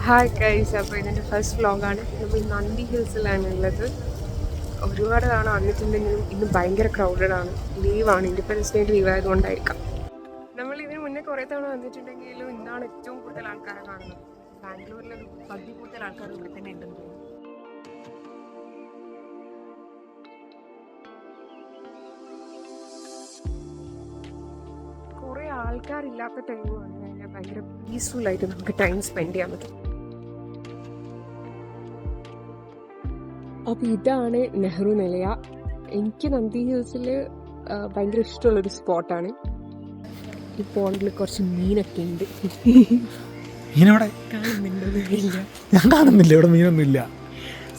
Hi guys, അപ്പോൾ ഇതിൻ്റെ first വ്ലോഗാണ്. നമ്മൾ നന്ദി ഹിൽസിലാണ് ഉള്ളത്. ഒരുപാട് തവണ വന്നിട്ടുണ്ടെങ്കിലും ഇന്ന് ഭയങ്കര ക്രൗഡഡാണ്. ലീവാണ്, ഇൻഡിപെൻഡൻസ് ഡേ ലീവ് ആയതുകൊണ്ടായിരിക്കാം. നമ്മൾ ഇതിന് മുന്നേ കുറേ തവണ വന്നിട്ടുണ്ടെങ്കിലും ഇന്നാണ് ഏറ്റവും കൂടുതൽ ആൾക്കാരെ കാണുന്നത്. ബാംഗ്ലൂരിലൊരു പകുതി കൂടുതൽ ആൾക്കാർ ഇവിടെ തന്നെ ഉണ്ടെന്ന് തോന്നുന്നു. കുറേ ആൾക്കാരില്ലാത്ത ടൈം വന്നു കഴിഞ്ഞാൽ ഭയങ്കര പീസ്ഫുള്ളായിട്ട് നമുക്ക് ടൈം സ്പെൻഡ് ചെയ്യാൻ പറ്റും. അപ്പോൾ ഇതാണ് നെഹ്റു നിലയ. എനിക്ക് നന്ദി ഹിൽസിൽ ഭയങ്കര ഇഷ്ടമുള്ളൊരു സ്പോട്ടാണ്. ഈ പോണ്ടിൽ കുറച്ച് മീനൊക്കെ ഉണ്ട്. ഞാൻ കാണുന്നില്ല, ഇവിടെ മീനൊന്നും ഇല്ല.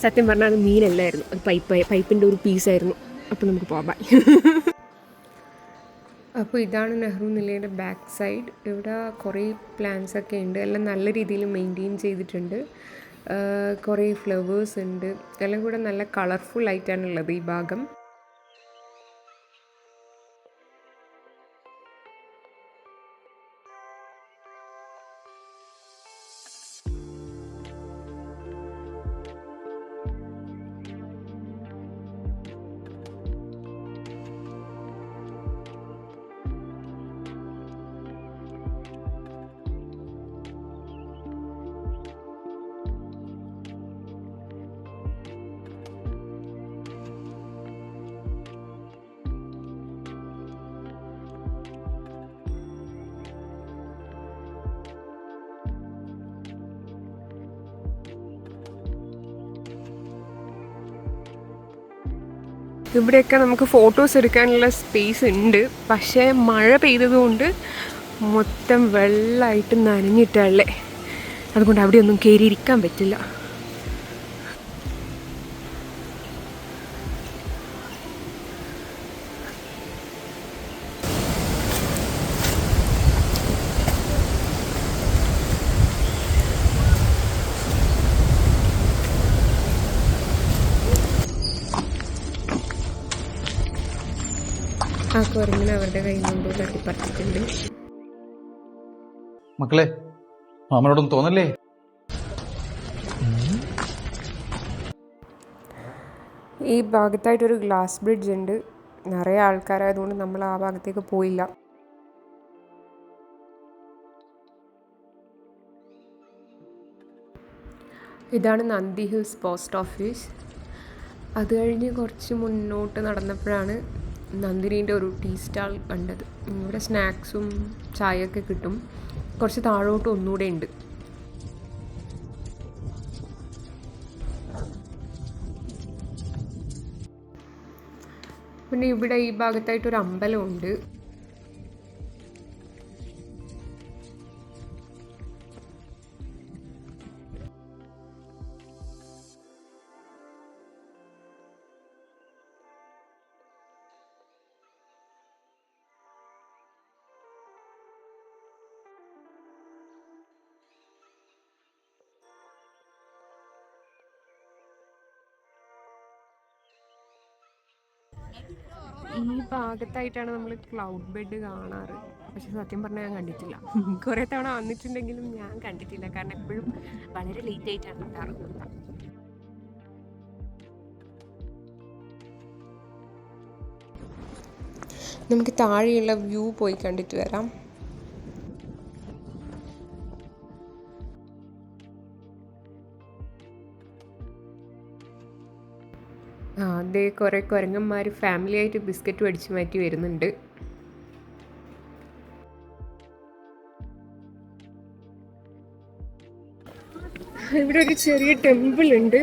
സത്യം പറഞ്ഞാൽ അത് മീനല്ലായിരുന്നു, അത് പൈപ്പിൻ്റെ ഒരു പീസായിരുന്നു. അപ്പോൾ നമുക്ക് പോകാം. അപ്പോൾ ഇതാണ് നെഹ്റു നിലയുടെ ബാക്ക് സൈഡ്. ഇവിടെ കുറേ പ്ലാന്റ്സ് ഒക്കെ ഉണ്ട്, എല്ലാം നല്ല രീതിയിൽ മെയിൻറ്റെയിൻ ചെയ്തിട്ടുണ്ട്. കുറേ ഫ്ലവേഴ്സ് ഉണ്ട്, എല്ലാം കൂടെ നല്ല കളർഫുൾ ആയിട്ടാണുള്ളത് ഈ ഭാഗം. ഇവിടെയൊക്കെ നമുക്ക് ഫോട്ടോസ് എടുക്കാനുള്ള സ്പേസ് ഉണ്ട്, പക്ഷേ മഴ പെയ്തതുകൊണ്ട് മൊത്തം വെള്ളമായിട്ട് നനഞ്ഞിട്ടല്ലേ, അതുകൊണ്ട് അവിടെ ഒന്നും കയറിയിരിക്കാൻ പറ്റില്ല. ആ കുരങ്ങിന് അവരുടെ കയ്യിൽ നിന്നോ തട്ടിപ്പറിച്ചിട്ടുണ്ട്. മക്കളെ, മാമനോടൊന്നും തോന്നല്ലേ? ഈ ഭാഗത്തായിട്ടൊരു ഗ്ലാസ് ബ്രിഡ്ജ് ഉണ്ട്. നിറയെ ആൾക്കാരായതുകൊണ്ട് നമ്മൾ ആ ഭാഗത്തേക്ക് പോയില്ല. ഇതാണ് നന്ദി ഹിൽസ് പോസ്റ്റ് ഓഫീസ്. അത് കഴിഞ്ഞ് കുറച്ച് മുന്നോട്ട് നടന്നപ്പോഴാണ് നന്ദിനീൻ്റെ ഒരു ടീ സ്റ്റാൾ കണ്ടത്. ഇവിടെ സ്നാക്സും ചായയൊക്കെ കിട്ടും. കുറച്ച് താഴോട്ട് ഒന്നുകൂടെ ഉണ്ട്. പിന്നെ ഇവിടെ ഈ ഭാഗത്തായിട്ടൊരു അമ്പലമുണ്ട്. ഈ ഭാഗത്തായിട്ടാണ് നമ്മൾ ക്ലൗഡ് ബെഡ് കാണാറ്, പക്ഷെ സത്യം പറഞ്ഞാൽ ഞാൻ കണ്ടിട്ടില്ല. കുറേ തവണ വന്നിട്ടുണ്ടെങ്കിലും ഞാൻ കണ്ടിട്ടില്ല, കാരണം എപ്പോഴും വളരെ ലേറ്റ് ആയിട്ടാണ് കിട്ടാറ്. നമുക്ക് താഴെയുള്ള വ്യൂ പോയി കണ്ടിട്ട് വരാം. അതേ കുറേ കുരങ്ങന്മാർ ഫാമിലി ആയിട്ട് ബിസ്ക്കറ്റ് മേടിച്ച് മാറ്റി വരുന്നുണ്ട്. ഇവിടെ ഒരു ചെറിയ ടെമ്പിൾ ഉണ്ട്.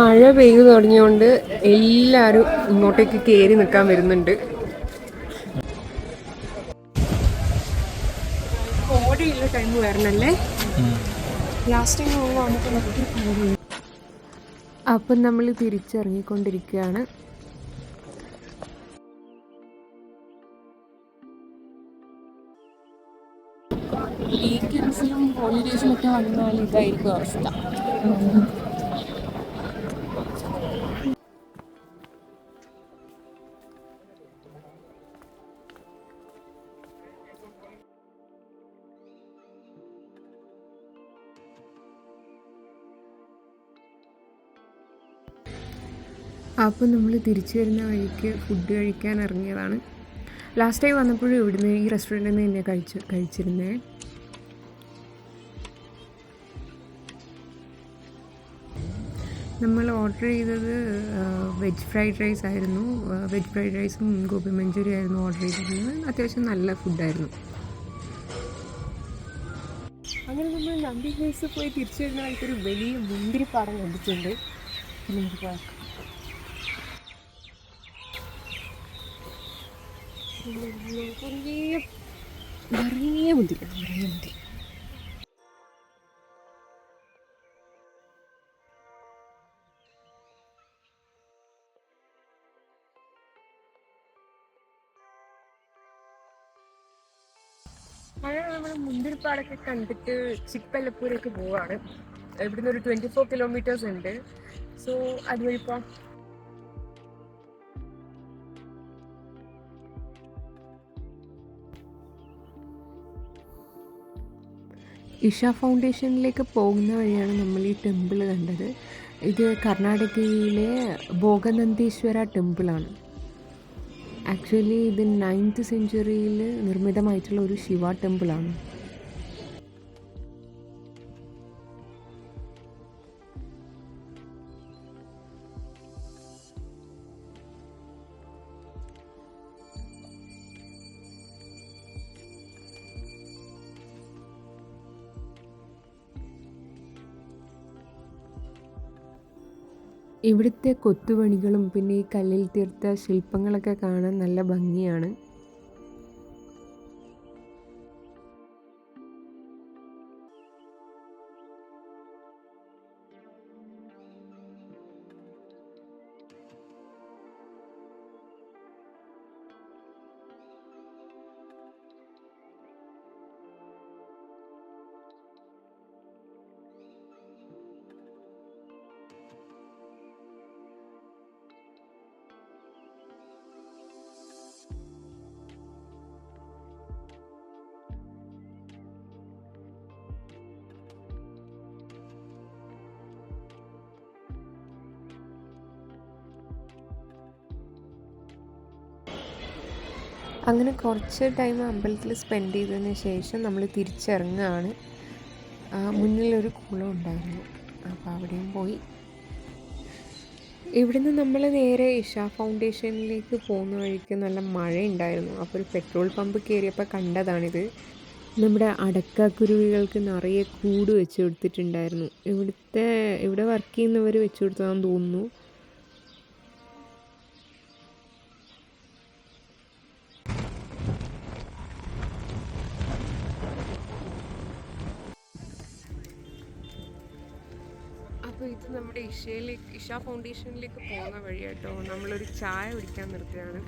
മഴ പെയ്തു തുടങ്ങിയോണ്ട് എല്ലാവരും ഇങ്ങോട്ടേക്ക് കയറി നിൽക്കാൻ വരുന്നുണ്ട്. കോടയുള്ള ടൈം വരണല്ലേ, ലാസ്റ്റ് ടൈം വന്നിട്ട്. അപ്പം നമ്മൾ തിരിച്ചിറങ്ങിക്കൊണ്ടിരിക്കുകയാണ്. വീക്കെൻഡ്സിലും ഹോളിഡേയ്സിലൊക്കെ വന്നാൽ ഇതായിരിക്കും അവസ്ഥ. അപ്പോൾ നമ്മൾ തിരിച്ചു വരുന്ന വഴിക്ക് ഫുഡ് കഴിക്കാൻ ഇറങ്ങിയതാണ്. ലാസ്റ്റ് ടൈം വന്നപ്പോഴും ഇവിടുന്ന് ഈ റെസ്റ്റോറൻറ്റിൽ നിന്ന് തന്നെ കഴിച്ചിരുന്നേ. നമ്മൾ ഓർഡർ ചെയ്തത് വെജ് ഫ്രൈഡ് റൈസ് ആയിരുന്നു. വെജ് ഫ്രൈഡ് റൈസും ഗോബി മഞ്ചൂരിയും ആയിരുന്നു ഓർഡർ ചെയ്തിരുന്നത്. അത്യാവശ്യം നല്ല ഫുഡായിരുന്നു. അങ്ങനെ നമ്മൾ നന്ദി ഹിൽസ് പോയി തിരിച്ചു വരുന്ന വഴിക്കൊരു വലിയ മുന്തിരിപ്പാടം കണ്ടിട്ടുണ്ട്. നിറയെ മുന്തിരി. അങ്ങനെ നമ്മൾ മുന്തിരിപ്പാടൊക്കെ കണ്ടിട്ട് ചിക്പല്ലപ്പൂരേക്ക് പോവാണ്. ഇവിടുന്ന് ഒരു 24 കിലോമീറ്റേഴ്സ് ഉണ്ട്. സോ അതുവഴി പോവാം. ഇഷ ഫൗണ്ടേഷനിലേക്ക് പോകുന്ന വഴിയാണ് നമ്മൾ ഈ ടെമ്പിൾ കണ്ടത്. ഇത് കർണാടകയിലെ ഭോഗനന്ദീശ്വര ടെമ്പിളാണ്. ആക്ച്വലി ഇത് 9th സെഞ്ച്വറിയിൽ നിർമ്മിതമായിട്ടുള്ള ഒരു ശിവ ടെമ്പിളാണ്. ഇവിടുത്തെ കൊത്തുപണികളും പിന്നെ ഈ കല്ലിൽ തീർത്ത ശില്പങ്ങളൊക്കെ കാണാൻ നല്ല ഭംഗിയാണ്. അങ്ങനെ കുറച്ച് ടൈം അമ്പലത്തിൽ സ്പെൻഡ് ചെയ്തതിന് ശേഷം നമ്മൾ തിരിച്ചിറങ്ങുകയാണ്. മുന്നിലൊരു കുളം ഉണ്ടായിരുന്നു, അപ്പോൾ അവിടെയും പോയി. ഇവിടുന്ന് നമ്മൾ നേരെ ഇഷ ഫൗണ്ടേഷനിലേക്ക് പോകുന്ന വഴിക്ക് നല്ല മഴയുണ്ടായിരുന്നു. അപ്പോൾ ഒരു പെട്രോൾ പമ്പ് കയറിയപ്പോൾ കണ്ടതാണിത്. നമ്മുടെ അടക്കാക്കുരുവികൾക്ക് നിറയെ കൂട് വെച്ച് കൊടുത്തിട്ടുണ്ടായിരുന്നു. ഇവിടെ വർക്ക് ചെയ്യുന്നവർ വെച്ച് കൊടുത്തതാണെന്ന് തോന്നുന്നു. അപ്പോൾ ഇത് നമ്മുടെ ഇഷ ഫൗണ്ടേഷനിലേക്ക് പോകുന്ന വഴി കേട്ടോ. നമ്മളൊരു ചായ കുടിക്കാൻ നിർത്തുകയാണ്.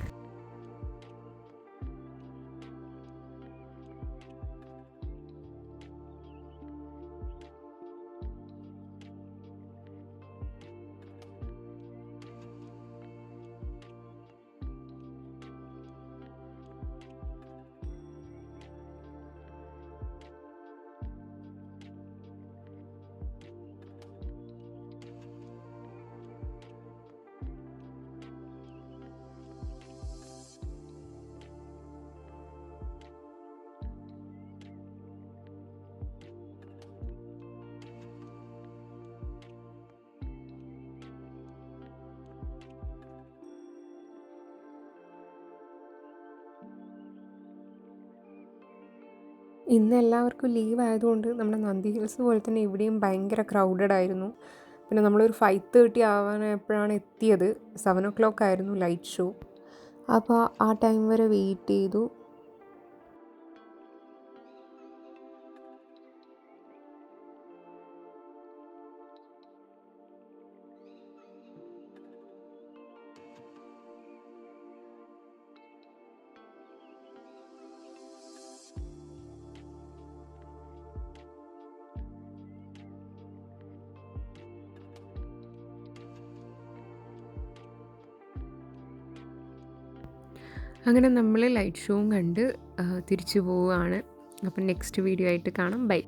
ഇന്ന് എല്ലാവർക്കും ലീവ് ആയതുകൊണ്ട് നമ്മുടെ നന്ദി ഹിൽസ് പോലെ തന്നെ ഇവിടെയും ഭയങ്കര ക്രൗഡഡ് ആയിരുന്നു. പിന്നെ നമ്മളൊരു 5:30 ആവാനായപ്പോഴാണ് എത്തിയത്. 7 o'clock ആയിരുന്നു ലൈറ്റ് ഷോ. അപ്പോൾ ആ ടൈം വരെ വെയിറ്റ് ചെയ്തു. അങ്ങനെ നമ്മൾ ലൈറ്റ് ഷോയും കണ്ട് തിരിച്ചു പോവുകയാണ്. അപ്പം നെക്സ്റ്റ് വീഡിയോ ആയിട്ട് കാണാം. ബൈ.